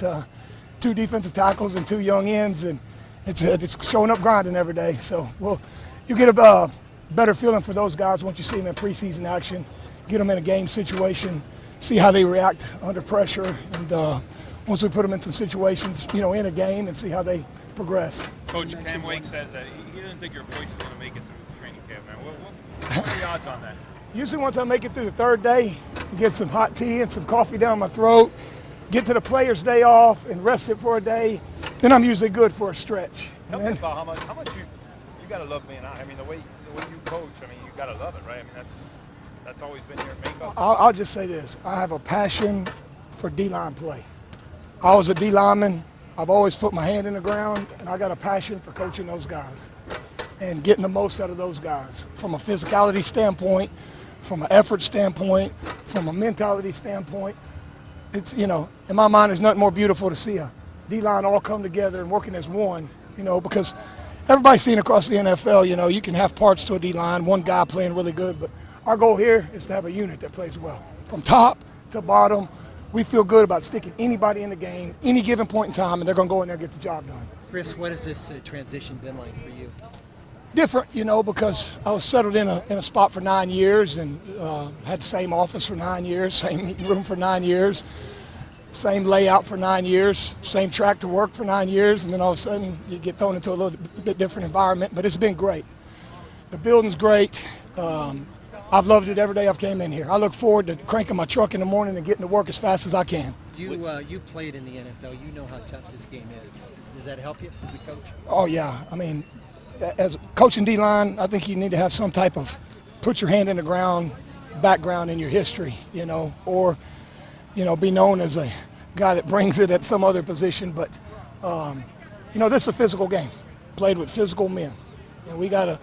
2 defensive tackles and 2 young ends, and it's showing up grinding every day. So you get a better feeling for those guys once you see them in preseason action, get them in a game situation, see how they react under pressure, and once we put them in some situations, in a game, and see how they progress. Coach Cam Wake says that he didn't think your voice was going to make it through training camp, man. What are the odds on that? Usually once I make it through the 3rd day, get some hot tea and some coffee down my throat, get to the player's day off and rest it for a day, then I'm usually good for a stretch. Tell me about how much you got to love being out. I mean, the way you coach, I mean, you got to love it, right? I mean, that's always been your makeup. I'll just say this. I have a passion for D-line play. I was a D-lineman. I've always put my hand in the ground, and I got a passion for coaching those guys and getting the most out of those guys from a physicality standpoint, from an effort standpoint, from a mentality standpoint. It's, in my mind, there's nothing more beautiful to see a D-line all come together and working as one, because everybody's seen across the NFL, you can have parts to a D-line, one guy playing really good, but our goal here is to have a unit that plays well. From top to bottom, we feel good about sticking anybody in the game, any given point in time, and they're going to go in there and get the job done. Kris, what has this transition been like for you? Different, because I was settled in a spot for 9 years and had the same office for 9 years, same meeting room for 9 years, same layout for 9 years, same track to work for 9 years, and then all of a sudden you get thrown into a little bit different environment, but it's been great. The building's great. I've loved it every day I've came in here. I look forward to cranking my truck in the morning and getting to work as fast as I can. You played in the NFL. You know how tough this game is. Does that help you as a coach? Oh, yeah. I mean, as coaching D-line, I think you need to have some type of put your hand in the ground background in your history, or, be known as a guy that brings it at some other position. But, this is a physical game, played with physical men. And we got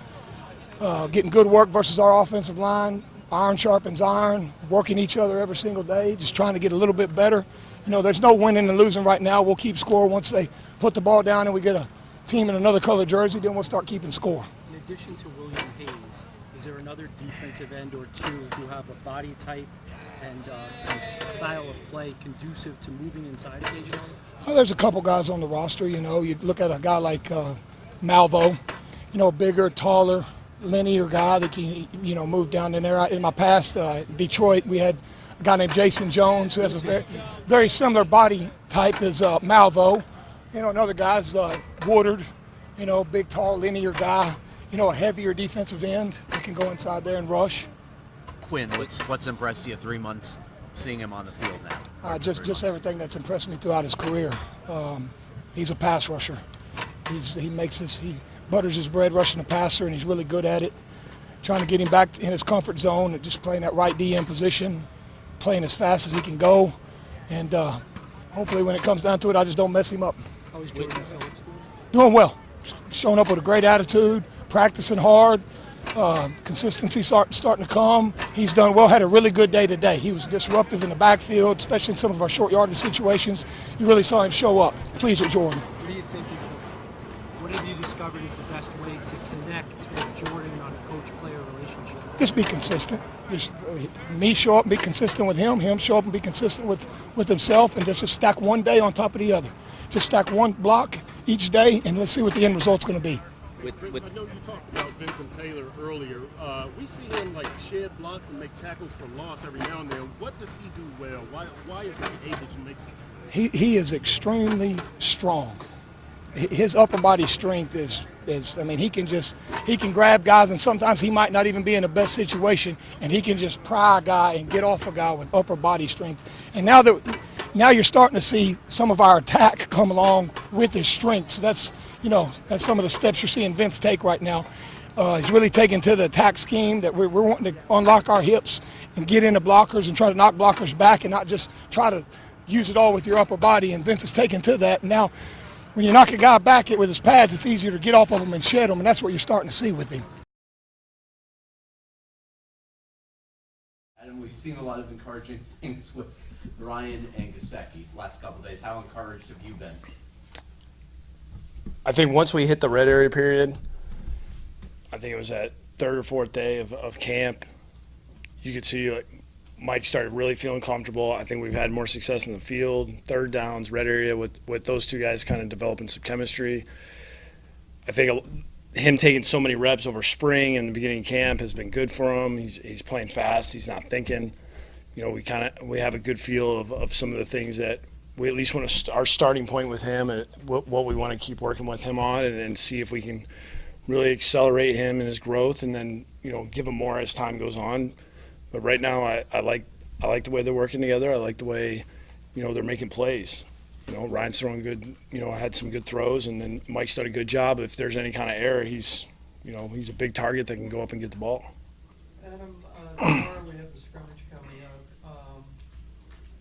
getting good work versus our offensive line. Iron sharpens iron, working each other every single day, just trying to get a little bit better. There's no winning and losing right now. We'll keep score once they put the ball down and we get a team in another color jersey, then we'll start keeping score. In addition to William Hayes, is there another defensive end or two who have a body type and style of play conducive to moving inside occasionally? Well, there's a couple guys on the roster. You look at a guy like Malvo, bigger, taller, linear guy that can, move down in there. In my past, Detroit, we had a guy named Jason Jones who has a very, very similar body type as Malvo. Another guy's Woodard, big, tall, linear guy. A heavier defensive end that can go inside there and rush. Quinn, what's impressed you 3 months seeing him on the field now? Just everything that's impressed me throughout his career. He's a pass rusher. He butters his bread rushing the passer, and he's really good at it. Trying to get him back in his comfort zone and just playing that right DM position, playing as fast as he can go, and hopefully when it comes down to it, I just don't mess him up. How is Jordan Phillips doing well, showing up with a great attitude, practicing hard, consistency starting to come. He's done well, had a really good day today. He was disruptive in the backfield, especially in some of our short yardage situations. You really saw him show up. Pleased with Jordan. What do you think what have you discovered is the best way to connect with Jordan on a coach-player relationship? Just be consistent. Just me show up and be consistent with him show up and be consistent with himself, and just stack one day on top of the other. Just stack one block each day, and let's see what the end result's going to be. Chris, I know you talked about Vincent Taylor earlier. We see him shed blocks and make tackles for loss every now and then. What does he do well? Why is he able to make such plays? He is extremely strong. His upper body strength is he can grab guys, and sometimes he might not even be in the best situation, and he can just pry a guy and get off a guy with upper body strength. And now you're starting to see some of our attack come along with his strength. So that's some of the steps you're seeing Vince take right now. He's really taken to the attack scheme that we're wanting to unlock our hips and get into blockers and try to knock blockers back and not just try to use it all with your upper body. And Vince has taken to that. Now, when you knock a guy back with his pads, it's easier to get off of him and shed him, and that's what you're starting to see with him. Adam, we've seen a lot of encouraging things with Ryan and Gesicki last couple of days. How encouraged have you been? I think once we hit the red area period, I think it was that third or fourth day of camp, you could see Mike started really feeling comfortable. I think we've had more success in the field, third downs, red area with those two guys kind of developing some chemistry. I think him taking so many reps over spring and the beginning of camp has been good for him. He's playing fast. He's not thinking. We have a good feel of some of the things that we at least want to our starting point with him and what we want to keep working with him on and see if we can really accelerate him in his growth and then give him more as time goes on. But right now I like the way they're working together. I like the way they're making plays. Ryan's throwing good. Had some good throws, and then Mike's done a good job. If there's any kind of error, he's a big target that can go up and get the ball. Adam, tomorrow we have the scrimmage coming up.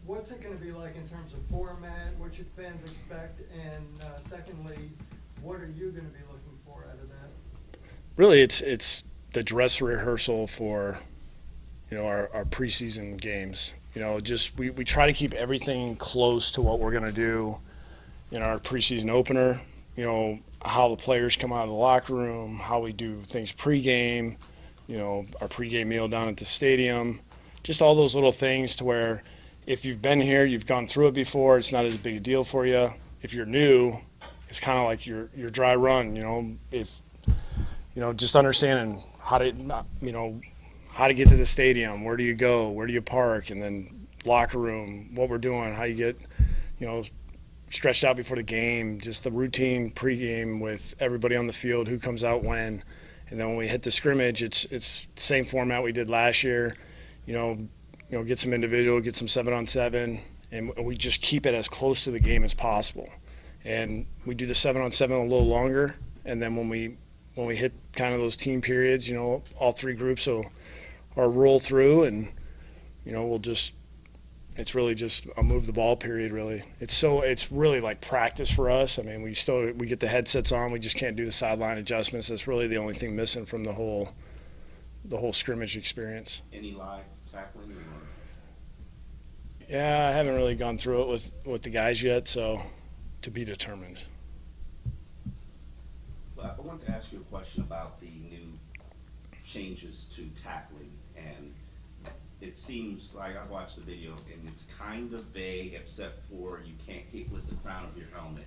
What's it going to be like in terms of format? What should fans expect? And secondly, what are you going to be looking for out of that? Really, it's the dress rehearsal for our preseason games. We try to keep everything close to what we're going to do in our preseason opener. How the players come out of the locker room, how we do things pregame, our pregame meal down at the stadium, just all those little things to where if you've been here, you've gone through it before, it's not as big a deal for you. If you're new, it's kind of like your dry run, just understanding how to get to the stadium, where do you go, where do you park, and then locker room, what we're doing, how you get, stretched out before the game, just the routine pregame with everybody on the field, who comes out when. And then when we hit the scrimmage, it's the same format we did last year, get some individual, get some 7-on-7, and we just keep it as close to the game as possible. And we do the 7-on-7 a little longer, and then when we hit kind of those team periods, all three groups will roll through, and it's really just a move the ball period. Really, it's really like practice for us. I mean, we get the headsets on, we just can't do the sideline adjustments. That's really the only thing missing from the whole the whole scrimmage experience. Any live tackling? Or? Yeah, I haven't really gone through it with the guys yet, so to be determined. Well, I wanted to ask you a question about the new changes to tackling, and it seems like I've watched the video and it's kind of vague except for you can't hit with the crown of your helmet.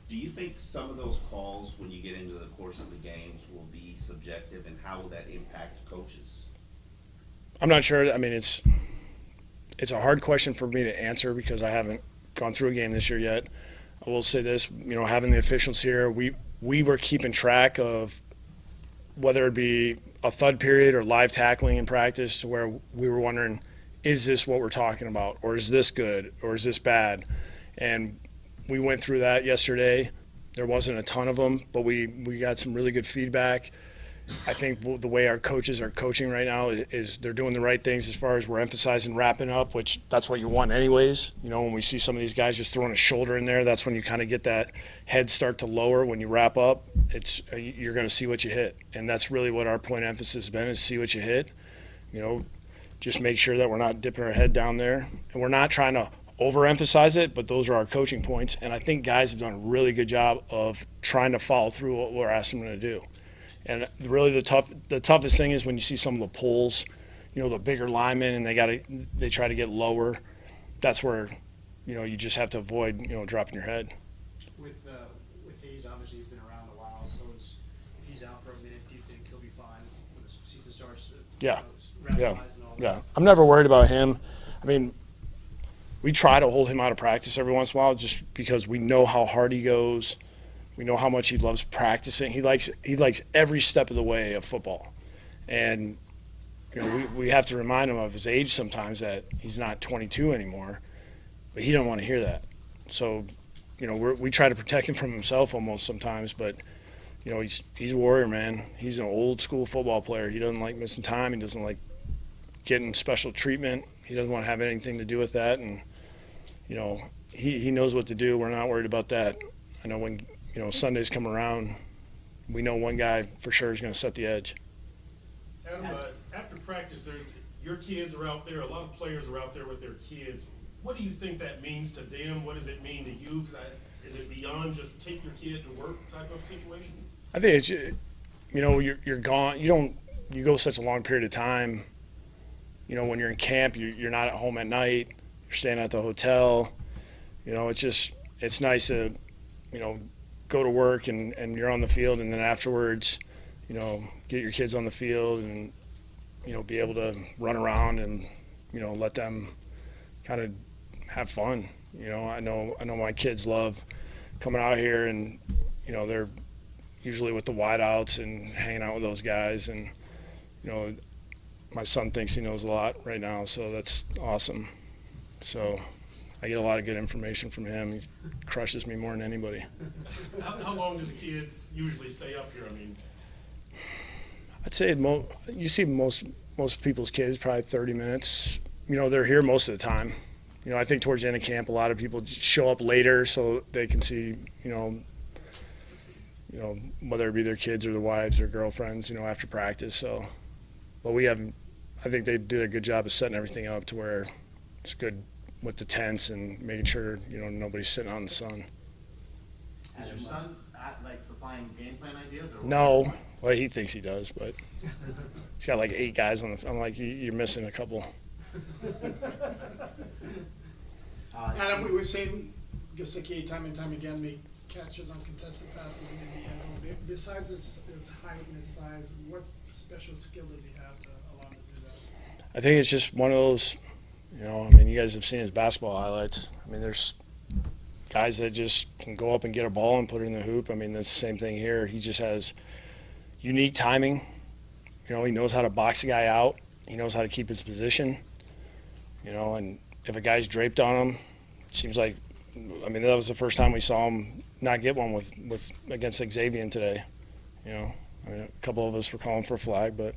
Do you think some of those calls when you get into the course of the games will be subjective, and how will that impact coaches? I'm not sure. I mean, it's a hard question for me to answer because I haven't gone through a game this year yet. I will say this, having the officials here, we were keeping track of whether it be a thud period or live tackling in practice, where we were wondering, is this what we're talking about, or is this good, or is this bad? And we went through that yesterday. There wasn't a ton of them, but we got some really good feedback. I think the way our coaches are coaching right now is they're doing the right things as far as we're emphasizing wrapping up, which that's what you want anyways. When we see some of these guys just throwing a shoulder in there, that's when you kind of get that head start to lower. When you wrap up, you're going to see what you hit. And that's really what our point of emphasis has been, is see what you hit. Just make sure that we're not dipping our head down there. And we're not trying to overemphasize it, but those are our coaching points. And I think guys have done a really good job of trying to follow through what we're asking them to do. And really the toughest thing is when you see some of the pulls, the bigger linemen, and they try to get lower. That's where, you just have to avoid, dropping your head. With Hayes, obviously he's been around a while, so if he's out for a minute, do you think he'll be fine when the season starts? Yeah. I'm never worried about him. I mean, we try to hold him out of practice every once in a while just because we know how hard he goes. We know how much he loves practicing. He likes every step of the way of football. And we have to remind him of his age sometimes, that he's not 22 anymore. But he don't want to hear that. So, we try to protect him from himself almost sometimes, but he's a warrior, man. He's an old school football player. He doesn't like missing time. He doesn't like getting special treatment. He doesn't want to have anything to do with that, and he knows what to do. We're not worried about that. I know when Sundays come around, we know one guy for sure is going to set the edge. Adam, after practice, your kids are out there. A lot of players are out there with their kids. What do you think that means to them? What does it mean to you? Is it beyond just take your kid to work type of situation? I think it's you're gone. You go such a long period of time. When you're in camp, you're not at home at night. You're staying at the hotel. It's nice to go to work and you're on the field, and then afterwards, get your kids on the field and, be able to run around and, let them kind of have fun. I know my kids love coming out here, and, they're usually with the wideouts and hanging out with those guys. And, my son thinks he knows a lot right now, so that's awesome. So I get a lot of good information from him. He crushes me more than anybody. How long do the kids usually stay up here? I mean, I'd say you see most people's kids probably 30 minutes. They're here most of the time. I think towards the end of camp, a lot of people show up later so they can see, whether it be their kids or their wives or girlfriends, after practice. So, but I think they did a good job of setting everything up to where it's good with the tents and making sure, nobody's sitting out in the sun. Is your son supplying game plan ideas? Or no. Well, he thinks he does, but he's got like 8 guys on the – I'm like, you're missing a couple. Adam, we were saying Gesicki time and time again make catches on contested passes in the end zone. Besides his height and his size, what special skill does he have to allow him to do that? I think it's just one of those – you guys have seen his basketball highlights. There's guys that just can go up and get a ball and put it in the hoop. That's the same thing here. He just has unique timing. He knows how to box a guy out. He knows how to keep his position. And if a guy's draped on him, it seems like, that was the first time we saw him not get one with against Xavier today. A couple of us were calling for a flag, but,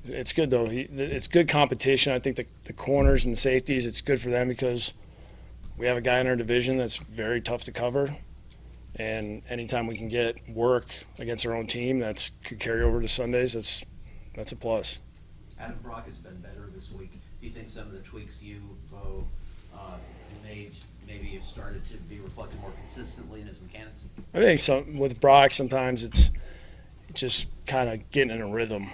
it's good though. It's good competition. I think the corners and safeties, it's good for them because we have a guy in our division that's very tough to cover. And anytime we can get work against our own team that could carry over to Sundays, that's a plus. Adam Brock has been better this week. Do you think some of the tweaks you made maybe have started to be reflected more consistently in his mechanics? I think with Brock, sometimes it's just kind of getting in a rhythm.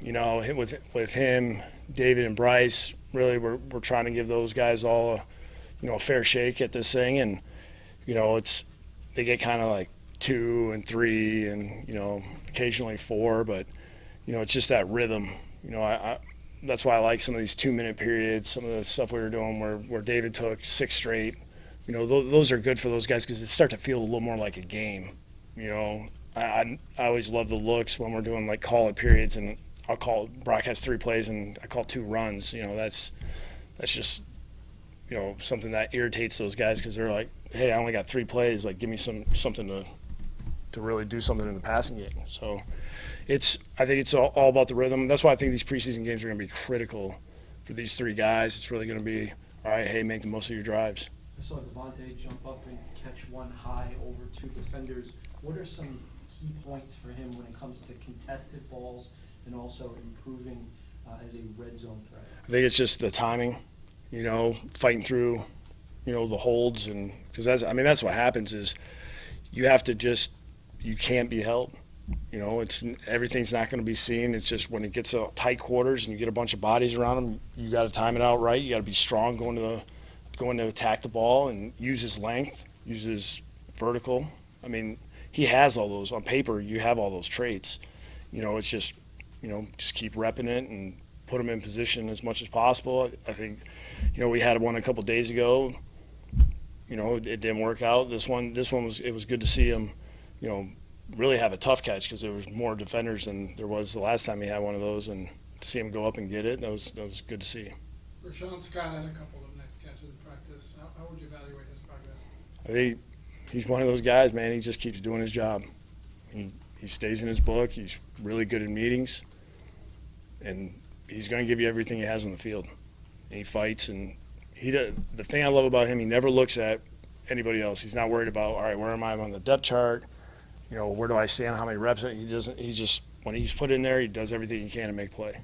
You know, with him, David and Bryce, really we're trying to give those guys all a fair shake at this thing, and they get kind of like 2 and 3 and occasionally 4, but it's just that rhythm. That's why I like some of these 2-minute periods, some of the stuff we were doing where David took 6 straight. Those are good for those guys because it starts to feel a little more like a game. I always love the looks when we're doing like call it periods, and Brock has 3 plays and I call 2 runs. That's just something that irritates those guys because they're like, hey, I only got 3 plays. Like, give me something to really do something in the passing game. So I think it's all about the rhythm. That's why I think these preseason games are going to be critical for these 3 guys. It's really going to be, all right, hey, make the most of your drives. I saw Devontae jump up and catch one high over 2 defenders. What are some key points for him when it comes to contested balls and also improving as a red zone threat? I think it's just the timing, fighting through, the holds, and because that's what happens is you have to you can't be held. Everything's not going to be seen. It's just when it gets to tight quarters and you get a bunch of bodies around them, you got to time it out right. You got to be strong going to attack the ball and use his length, use his vertical. He has all those on paper. You have all those traits. It's just keep repping it and put him in position as much as possible. I think we had one a couple days ago. It didn't work out. This one it was good to see him really have a tough catch because there was more defenders than there was the last time he had one of those, and to see him go up and get it, that was good to see. Rashawn Scott had a couple of nice catches in practice. How would you evaluate his progress? I think he's one of those guys, man. He just keeps doing his job. He stays in his book. He's really good in meetings, and he's going to give you everything he has on the field. And he fights, and the thing I love about him, he never looks at anybody else. He's not worried about, all right, where am I on the depth chart? Where do I stand? How many reps? He just when he's put in there, he does everything he can to make play.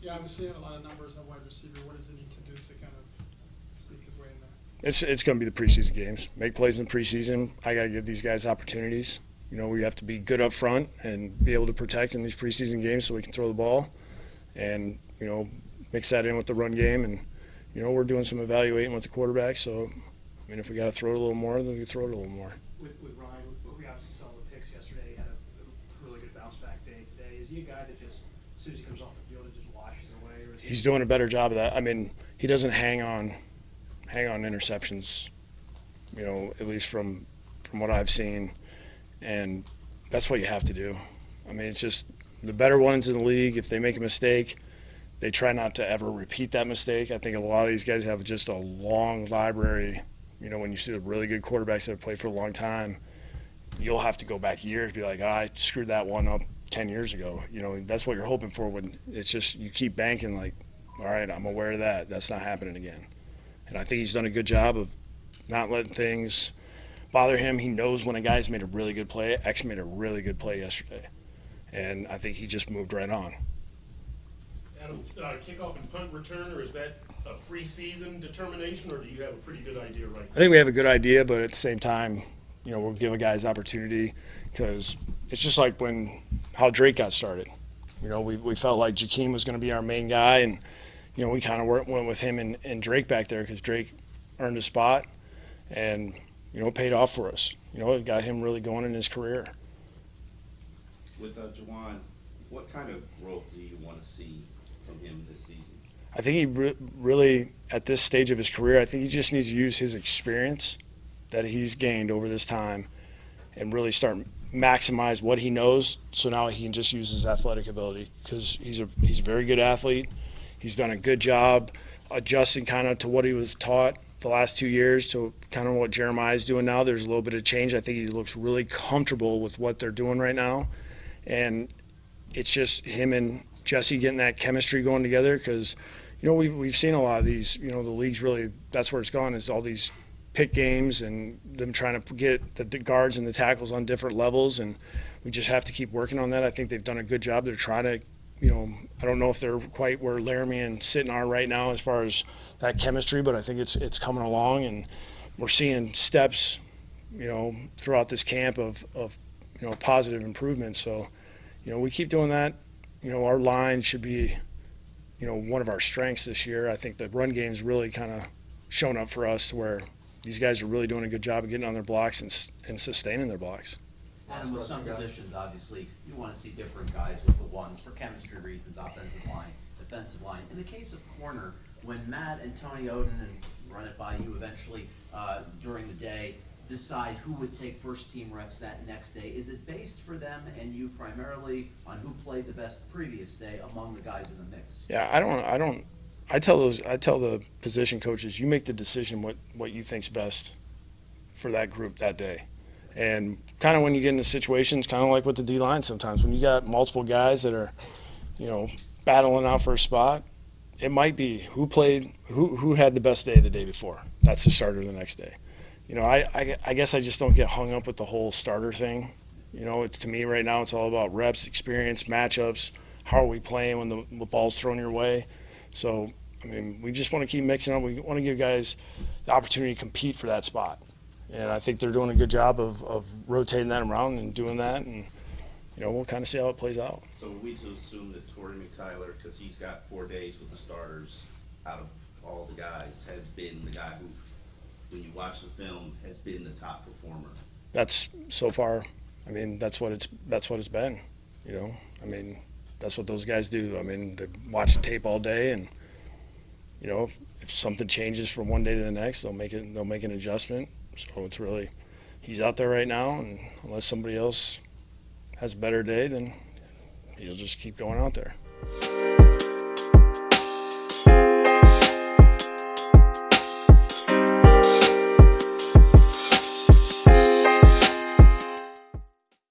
Yeah, obviously a lot of numbers at wide receiver. What does he need to do to kind of sneak his way in there? It's going to be the preseason games. Make plays in preseason. I got to give these guys opportunities. We have to be good up front and be able to protect in these preseason games so we can throw the ball, and mix that in with the run game. And we're doing some evaluating with the quarterback. So if we got to throw it a little more, then we can throw it a little more. With Ryan, we obviously saw the picks yesterday. He had a really good bounce back day today. Is he a guy that just, as soon as he comes off the field, it just washes away? Or He's doing a better job of that. He doesn't hang on interceptions, at least from what I've seen, and that's what you have to do. It's just the better ones in the league, if they make a mistake, they try not to ever repeat that mistake. I think a lot of these guys have just a long library. When you see the really good quarterbacks that have played for a long time, you'll have to go back years and be like, I screwed that one up 10 years ago. That's what you're hoping for when it's just you keep banking like, all right, I'm aware of that. That's not happening again. And I think he's done a good job of not letting things bother him. He knows when a guy's made a really good play. X made a really good play yesterday. And I think he just moved right on. Adam, kickoff and punt return, or is that a preseason determination, or do you have a pretty good idea right now? I think we have a good idea, but at the same time, we'll give a guys opportunity because it's just like how Drake got started. We felt like Jakeem was going to be our main guy, and we kind of went with him and Drake back there because Drake earned a spot and paid off for us. It got him really going in his career. With Juwan, what kind of growth do you want to see from him this season? I think he really, at this stage of his career, I think he just needs to use his experience that he's gained over this time and really start maximize what he knows so now he can just use his athletic ability because he's a very good athlete. He's done a good job adjusting kind of to what he was taught the last 2 years to kind of what Jeremiah's doing now. There's a little bit of change. I think he looks really comfortable with what they're doing right now. And it's just him and Jesse getting that chemistry going together because, we've seen a lot of these, the league's really, that's where it's gone is all these pick games and them trying to get the guards and the tackles on different levels. And we just have to keep working on that. I think they've done a good job. They're trying to, I don't know if they're quite where Laramie and Sitton are right now as far as that chemistry, but I think it's coming along, and we're seeing steps, throughout this camp of positive improvement. So, we keep doing that. Our line should be, one of our strengths this year. I think the run game's really kind of shown up for us to where these guys are really doing a good job of getting on their blocks and sustaining their blocks. And with some positions, obviously, you want to see different guys with the ones for chemistry reasons, offensive line, defensive line. In the case of corner, when Matt and Tony Oden, and run it by you eventually during the day, decide who would take first-team reps that next day, is it based for them and you primarily on who played the best the previous day among the guys in the mix? Yeah, I tell the position coaches, you make the decision what you think's best for that group that day. And kind of when you get into situations, kind of like with the D-line sometimes, when you got multiple guys that are, battling out for a spot, it might be who had the best day the day before. That's the starter the next day. I guess I just don't get hung up with the whole starter thing. To me right now, it's all about reps, experience, matchups. How are we playing when the ball's thrown your way? So, we just want to keep mixing up. We want to give guys the opportunity to compete for that spot. And I think they're doing a good job of rotating that around and doing that. And, we'll kind of see how it plays out. So are we to assume that Torrey McTyler, because he's got 4 days with the starters, out of all the guys, has been the guy who, when you watch the film, has been the top performer? That's so far. That's what it's been. That's what those guys do. They watch the tape all day, and if something changes from one day to the next, they'll make an adjustment. So it's really, he's out there right now, and unless somebody else has a better day, then he'll just keep going out there.